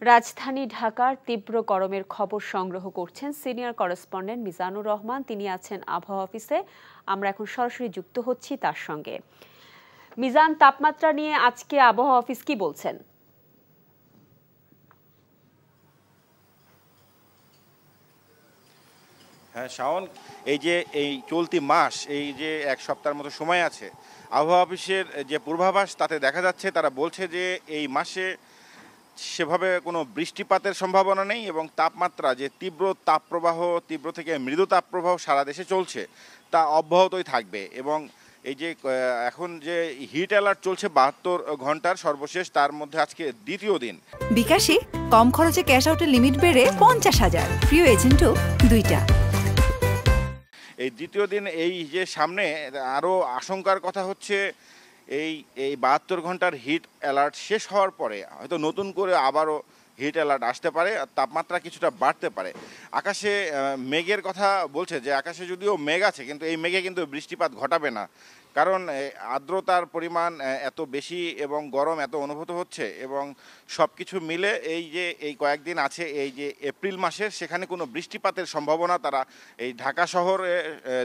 রাজধানী ঢাকার তীব্র গরমের খবর সংগ্রহ করছেন সিনিয়র করেসপন্ডেন্ট মিজানুর রহমান। তিনি আছেন আবহাওয়া অফিসে। আমরা এখন সরাসরি যুক্ত হচ্ছি তার সঙ্গে। মিজান, তাপমাত্রা নিয়ে আজকে আবহাওয়া অফিস কি বলছেন? হ্যাঁ শাওন, এই চলতি মাস, এই যে এক সপ্তাহের মতো সময় আছে, আবহাওয়া অফিসের যে পূর্বাভাস তাতে দেখা যাচ্ছে তারা বলছে যে এই মাসে সেভাবে কোনো বৃষ্টিপাতের সম্ভাবনা নেই এবং তাপমাত্রা যে তীব্র থেকে মৃদু তাপপ্রবাহ সারা দেশে চলছে তা অব্যাহতই থাকবে। এবং এই যে এখন যে হিট অ্যালার্ট চলছে 72 ঘন্টার সর্বশেষ, তার মধ্যে আজকে দ্বিতীয় দিন। বিকাশে কম খরচে ক্যাশ আউটের লিমিট বেড়ে 50,000, প্রিয় এজেন্টও 2টা। এই দ্বিতীয় দিন, এই যে সামনে আরও আশঙ্কার কথা হচ্ছে এই 72 ঘন্টার হিট অ্যালার্ট শেষ হওয়ার পরে হয়তো নতুন করে আবারও হিট অ্যালার্ট আসতে পারে, আর তাপমাত্রা কিছুটা বাড়তে পারে। আকাশে মেঘের কথা বলছে যে আকাশে যদিও মেঘ আছে, কিন্তু এই মেঘে কিন্তু বৃষ্টিপাত ঘটাবে না, কারণ আর্দ্রতার পরিমাণ এত বেশি এবং গরম এত অনুভূত হচ্ছে। এবং সব কিছু মিলে এই কয়েকদিন আছে এই যে এপ্রিল মাসের, সেখানে কোনো বৃষ্টিপাতের সম্ভাবনা তারা এই ঢাকা শহরে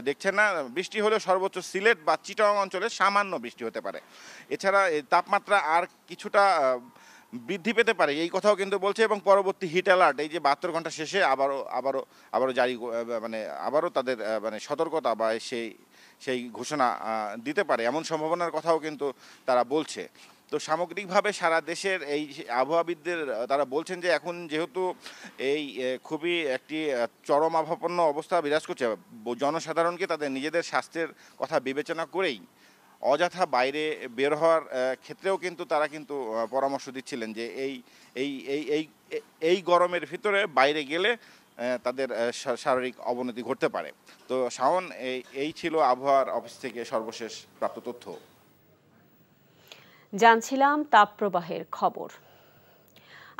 দেখছে না। বৃষ্টি হলেও সর্বোচ্চ সিলেট বা চিটাগাং অঞ্চলে সামান্য বৃষ্টি হতে পারে। এছাড়া এই তাপমাত্রা আর কিছুটা বৃদ্ধি পেতে পারে, এই কথাও কিন্তু বলছে। এবং পরবর্তী হিট অ্যালার্ট এই যে 72 ঘন্টা শেষে আবারও জারি, আবারও তাদের সতর্কতা বা সেই ঘোষণা দিতে পারে, এমন সম্ভাবনার কথাও কিন্তু তারা বলছে। তো সামগ্রিকভাবে সারা দেশের এই আবহাওয়াবিদদের তারা বলছেন যে এখন যেহেতু এই খুবই একটি চরম আবহাওয়াপন্ন অবস্থা বিরাজ করছে, জনসাধারণকে তাদের নিজেদের স্বাস্থ্যের কথা বিবেচনা করেই অযথা বাইরে বের হওয়ার ক্ষেত্রেও কিন্তু তারা কিন্তু পরামর্শ দিচ্ছিলেন যে এই গরমের ভিতরে বাইরে গেলে তাদের শারীরিক অবনতি ঘটতে পারে। তো শাওন, এই ছিল আবহাওয়ার অফিস থেকে সর্বশেষ প্রাপ্ত তথ্য। জানছিলাম তাপপ্রবাহের খবর।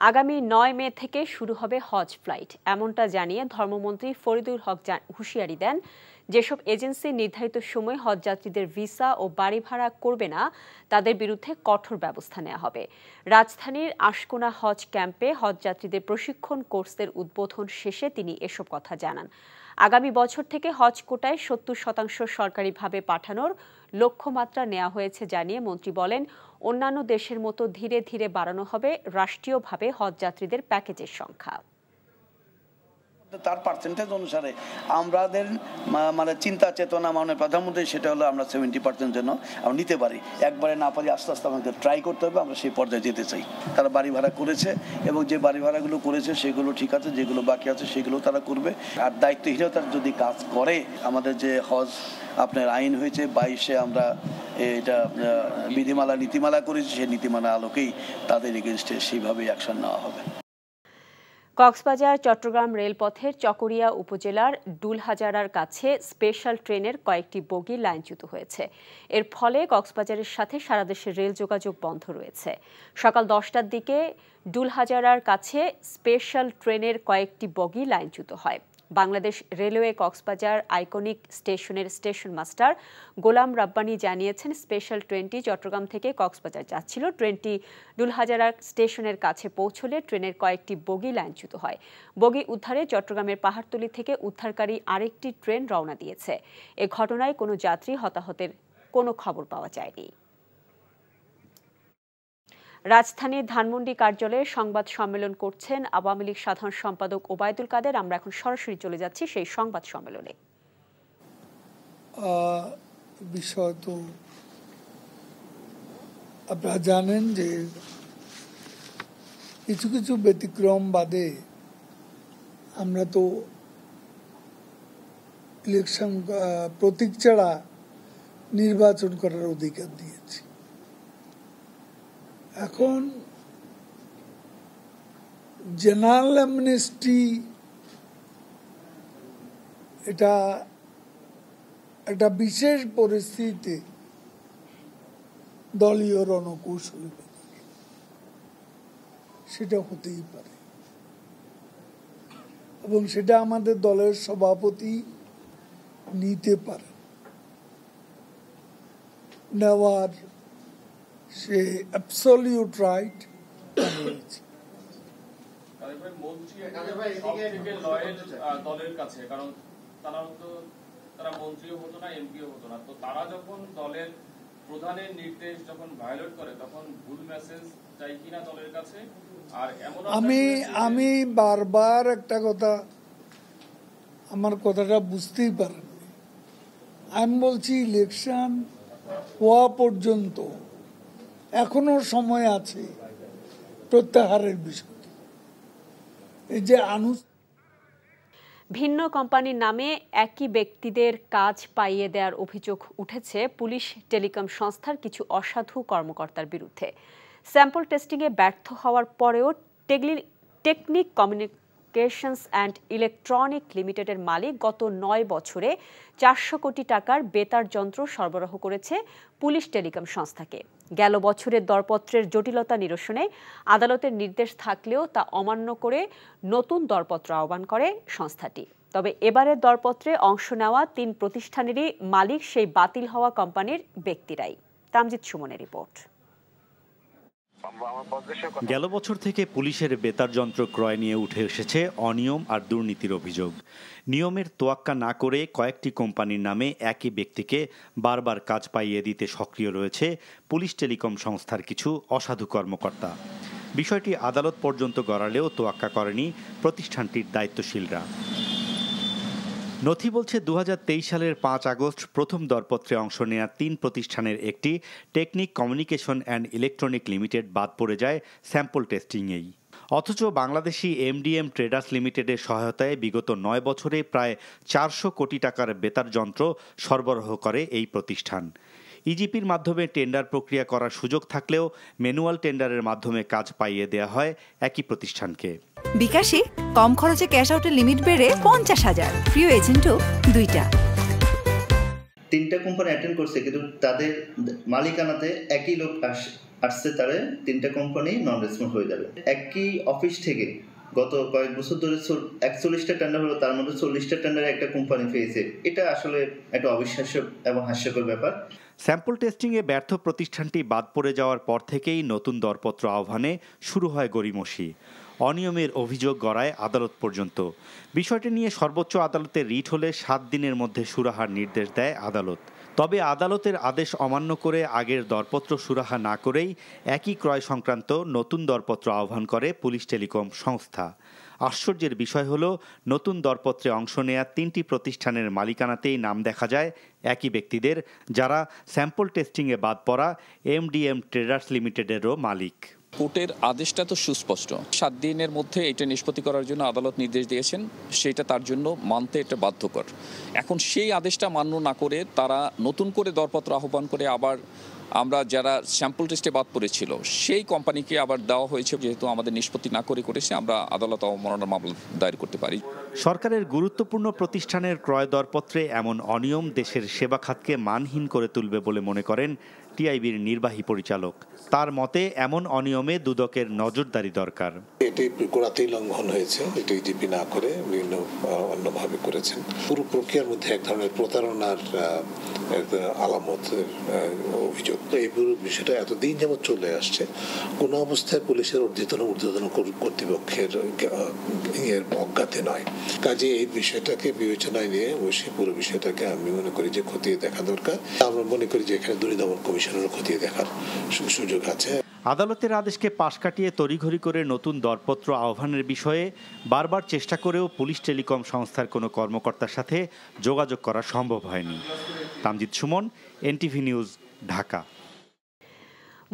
আগামী 9 মে থেকে শুরু হবে হজ ফ্লাইট, এমনটা জানিয়ে ধর্মমন্ত্রী ফরিদুল হক হুঁশিয়ারি দেন যেসব এজেন্সি নির্ধারিত সময় হজযাত্রীদের ভিসা ও বাড়ি ভাড়া করবে না তাদের বিরুদ্ধে কঠোর ব্যবস্থা নেওয়া হবে। রাজধানীর আশকোনা হজ ক্যাম্পে হজযাত্রীদের প্রশিক্ষণ কোর্সের উদ্বোধন শেষে তিনি এসব কথা জানান। আগামী বছর থেকে হজ কোটায় 70% সরকারিভাবে পাঠানোর লক্ষ্যমাত্রা নেওয়া হয়েছে জানিয়ে মন্ত্রী বলেন, অন্যান্য দেশের মতো ধীরে ধীরে বাড়ানো হবে রাষ্ট্রীয়ভাবে হজযাত্রীদের প্যাকেজের সংখ্যা। তার পার্সেন্টেজ অনুসারে আমাদের চিন্তা চেতনা প্রধানমন্ত্রী, সেটা হলো আমরা 70% যেন আমরা নিতে পারি। একবারে না পারি, আস্তে আস্তে আমাদের ট্রাই করতে হবে, আমরা সেই পর্যায়ে যেতে চাই। তারা বাড়ি ভাড়া করেছে এবং যে বাড়ি ভাড়াগুলো করেছে সেগুলো ঠিক আছে, যেগুলো বাকি আছে সেগুলো তারা করবে। আর দায়িত্বহীনতা যদি কাজ করে, আমাদের যে হজ আপনার আইন হয়েছে 22-এ, আমরা এটা নীতিমালা করেছি, সেই নীতিমালা আলোকেই তাদের এগেনস্টে সেইভাবেই অ্যাকশন নেওয়া হবে। কক্সবাজার চট্টগ্রাম রেলপথের চকরিয়া উপজেলার ডুলহাজারার কাছে স্পেশাল ট্রেনের কয়েকটি বগি লাইনচ্যুত হয়েছে। এর ফলে কক্সবাজারের সাথে সারা দেশের রেল যোগাযোগ বন্ধ রয়েছে। সকাল 10টার দিকে ডুলহাজারার কাছে স্পেশাল ট্রেনের কয়েকটি বগি লাইনচ্যুত হয়। বাংলাদেশ রেলওয়ে কক্সবাজার আইকনিক স্টেশনের স্টেশন মাস্টার গোলাম রাব্বানী জানিয়েছেন, স্পেশাল ট্রেনটি চট্টগ্রাম থেকে কক্সবাজার যাচ্ছিল। ট্রেনটি ডুলহাজারা স্টেশনের কাছে পৌঁছলে ট্রেনের কয়েকটি বগি লাইনচ্যুত হয়। বগি উদ্ধারে চট্টগ্রামের পাহাড়তলী থেকে উদ্ধারকারী আরেকটি ট্রেন রওনা দিয়েছে। এ ঘটনায় কোনো যাত্রী হতাহতের কোনো খবর পাওয়া যায়নি। রাজধানীর ধানমন্ডি কার্যালয়ে সংবাদ সম্মেলন করছেন আওয়ামী লীগ সাধারণ সম্পাদক ওবায়দুল কাদের। আমরা এখন সরাসরি চলে যাচ্ছি সেই সংবাদ সম্মেলনে। বিষয় তো আপনারা জানেন যে কিছু কিছু ব্যতিক্রম বাদে আমরা তো ইলেকশন প্রতীক ছাড়া নির্বাচন করার অধিকার দিয়েছি। এখন জেনারেল অ্যামনেস্টি এটা একটা বিশেষ পরিস্থিতিতে দলীয় রণকৌশল, সেটা হতেই পারে এবং সেটা আমাদের দলের সভাপতি নিতে পারে, নেওয়ার সে অ্যাবসলিউট রাইট রয়েছে। দলের কাছে, কারণ তারা মন্ত্রীও হতো না, এমপিও হতো না, তো তারা যখন দলের প্রধানের নির্দেশ যখন ভায়োলেট করে তখন ভুল মেসেজ যায় কিনা দলের কাছে। আর এমন আমি বারবার একটা কথা, আমার কথাটা বুঝতেই পারেন, আমি বলছি ইলেকশন হওয়া পর্যন্ত এখনো সময় আছে প্রত্যাহারের বিষয়। এই যে ভিন্ন কোম্পানির নামে একই ব্যক্তিদের কাজ পাইয়ে দেওয়ার অভিযোগ উঠেছে পুলিশ টেলিকম সংস্থার কিছু অসাধু কর্মকর্তার বিরুদ্ধে। স্যাম্পল টেস্টিংয়ে ব্যর্থ হওয়ার পরেও টেকনিক কমিউনিকেশনস অ্যান্ড ইলেকট্রনিক লিমিটেডের মালিক গত 9 বছরে 400 কোটি টাকার বেতার যন্ত্র সরবরাহ করেছে পুলিশ টেলিকম সংস্থাকে। গেল বছরের দরপত্রের জটিলতা নিরসনে আদালতের নির্দেশ থাকলেও তা অমান্য করে নতুন দরপত্র আহ্বান করে সংস্থাটি। তবে এবারের দরপত্রে অংশ নেওয়া 3 প্রতিষ্ঠানেরই মালিক সেই বাতিল হওয়া কোম্পানির ব্যক্তিরাই। তামজিদ সুমনের রিপোর্ট। গেল বছর থেকে পুলিশের বেতার যন্ত্র ক্রয় নিয়ে উঠে এসেছে অনিয়ম আর দুর্নীতির অভিযোগ। নিয়মের তোয়াক্কা না করে কয়েকটি কোম্পানির নামে একই ব্যক্তিকে বারবার কাজ পাইয়ে দিতে সক্রিয় রয়েছে পুলিশ টেলিকম সংস্থার কিছু অসাধু কর্মকর্তা। বিষয়টি আদালত পর্যন্ত গড়ালেও তোয়াক্কা করেনি প্রতিষ্ঠানটির দায়িত্বশীলরা। নথি বলছে 2023 সালের 5 আগস্ট প্রথম দরপত্রে অংশ নেওয়া 3 প্রতিষ্ঠানের একটি technique communication and electronic limited বাদ পড়ে যায় স্যাম্পল টেস্টিংয়েই। অথচ বাংলাদেশি এমডিএম ট্রেডার্স লিমিটেডের সহায়তায় বিগত 9 বছরে প্রায় 400 কোটি টাকার বেতার যন্ত্র সরবরাহ করে এই প্রতিষ্ঠান। ইজিপির মাধ্যমে টেন্ডার প্রক্রিয়া করার সুযোগ থাকলেও ম্যানুয়াল টেন্ডারের মাধ্যমে কাজ পাইয়ে দেওয়া হয় একই প্রতিষ্ঠানকে। বিকাশে কম খরচে ক্যাশ আউটের লিমিট বেড়ে 50,000, প্রিয় এজেন্টও 2টা। 3টা কোম্পানি অ্যাটেন্ড করছে, কিন্তু তাদের মালিকানাতে একই লোক আসছে, তারা 3টা কোম্পানি নন রেসপন্স হয়ে যাবে। একই অফিস থেকে গত কয়েক বছর ধরে 41টা টেন্ডার হলো, তার মধ্যে 40টা টেন্ডারে একটা কোম্পানি পেয়েছে। এটা আসলে একটা অবিশ্বাস্য এবং হাস্যকর ব্যাপার। স্যাম্পল টেস্টিংয়ে ব্যর্থ প্রতিষ্ঠানটি বাদ পড়ে যাওয়ার পর থেকেই নতুন দরপত্র আহ্বানে শুরু হয় গড়িমসি। অনিয়মের অভিযোগ গড়ায় আদালত পর্যন্ত। বিষয়টি নিয়ে সর্বোচ্চ আদালতে রিট হলে 7 দিনের মধ্যে সুরাহার নির্দেশ দেয় আদালত। তবে আদালতের আদেশ অমান্য করে আগের দরপত্র সুরাহা না করেই একই ক্রয় সংক্রান্ত নতুন দরপত্র আহ্বান করে পুলিশ টেলিকম সংস্থা। আশ্চর্যের বিষয় হলো, নতুন দরপত্রে অংশ নেয়া 3টি প্রতিষ্ঠানের মালিকানাতেই নাম দেখা যায় একই ব্যক্তিদের, যারা স্যাম্পল টেস্টিংয়ে বাদ পড়া এমডিএম ট্রেডার্স লিমিটেডেরও মালিক। কোর্টের আদেশটা তো সুস্পষ্ট, 7 দিনের মধ্যে এটা নিষ্পত্তি করার জন্য আদালত নির্দেশ দিয়েছেন, সেটা তার জন্য মানতে এটা বাধ্যকর। এখন সেই আদেশটা মান্য না করে তারা নতুন করে দরপত্র আহ্বান করে আবার আমরা যারা স্যাম্পল টেস্টে বাদ পড়েছিল সেই কোম্পানিকে আবার দেওয়া হয়েছে, যেহেতু আমাদের নিষ্পত্তি না করেছে আমরা আদালত অবমাননার মামলা দায়ের করতে পারি। সরকারের গুরুত্বপূর্ণ প্রতিষ্ঠানের ক্রয় দরপত্রে এমন অনিয়ম দেশের সেবা খাতকে মানহীন করে তুলবে বলে মনে করেন টিআইবির নির্বাহী পরিচালক। তার মতে এমন অনিয়মে দুদকের নজরদারি দরকার। এটি গোড়াতেই লঙ্ঘন হয়েছে, এটি ইজিপি না করে বিভিন্ন অন্যভাবে করেছেন। পুরো প্রক্রিয়ার মধ্যে এক ধরনের প্রতারণার আলামতের অভিযোগ। এই পুরো বিষয়টা এতদিন যাবৎ চলে আসছে, কোনো অবস্থায় পুলিশের ঊর্ধ্বতন কর্তৃপক্ষের অজ্ঞাতে নয়। কাজে এই বিষয়টাকে বিবেচনায় নিয়ে অবশ্যই পুরো বিষয়টাকে আমি মনে করি যে খতিয়ে দেখা দরকার। আমরা মনে করি যে এখানে দুর্নীতি কমিশনেরও খতিয়ে দেখার সুযোগ আছে। আদালতের আদেশকে পাশ কাটিয়ে তড়িঘড়ি করে নতুন দরপত্র আহ্বানের বিষয়ে বারবার চেষ্টা করেও পুলিশ টেলিকম সংস্থার কোনো কর্মকর্তার সাথে যোগাযোগ করা সম্ভব হয়নি। Tamjid Sumon, NTV news, Dhaka.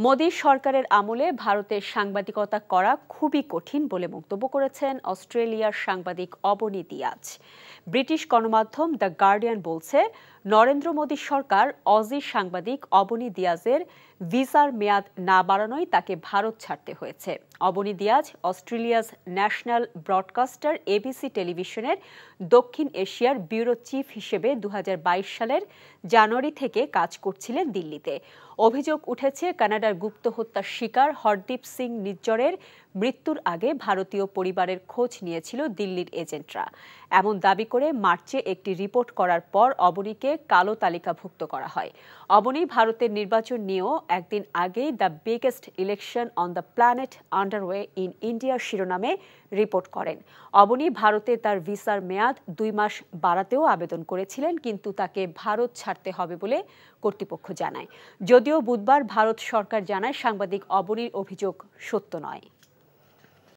মোদী সরকারের আমলে ভারতের সাংবাদিকতা করা খুবই কঠিন বলে মন্তব্য করেছেন অস্ট্রেলিয়ার সাংবাদিক অবনী দিয়াজ। ব্রিটিশ গণমাধ্যম দ্য গার্ডিয়ান বলছে, নরেন্দ্র মোদী সরকার অজি সাংবাদিক অবনী দিয়াজের ভিসার মেয়াদ না বাড়ানোয় তাকে ভারত ছাড়তে হয়েছে। অবনী দিয়াজ অস্ট্রেলিয়ার ন্যাশনাল ব্রডকাস্টার এবিসি টেলিভিশনের দক্ষিণ এশিয়ার ব্যুরো চিফ হিসেবে 2022 সালের জানুয়ারি থেকে কাজ করছিলেন দিল্লিতে। অভিযোগ উঠেছে কানাডার গুপ্ত হত্যার শিকার হরদীপ সিং নিজ্জরের মৃত্যুর আগে ভারতীয় পরিবারের খোঁজ নিয়েছিল দিল্লির এজেন্টরা। এমন দাবি করে মার্চে একটি রিপোর্ট করার পর অবনীকে কালো তালিকাভুক্ত করা হয়। অবনী ভারতের নির্বাচন নিয়েও একদিন আগেই the biggest election on the planet underway in India শিরোনামে রিপোর্ট করেন। অবনী ভারতে তার ভিসার মেয়াদ 2 মাস বাড়াতেও আবেদন করেছিলেন, কিন্তু তাকে ভারত ছাড়তে হবে বলে কর্তৃপক্ষ জানায়। যদিও বুধবার ভারত সরকার জানায় সাংবাদিক অবনীর অভিযোগ সত্য নয়।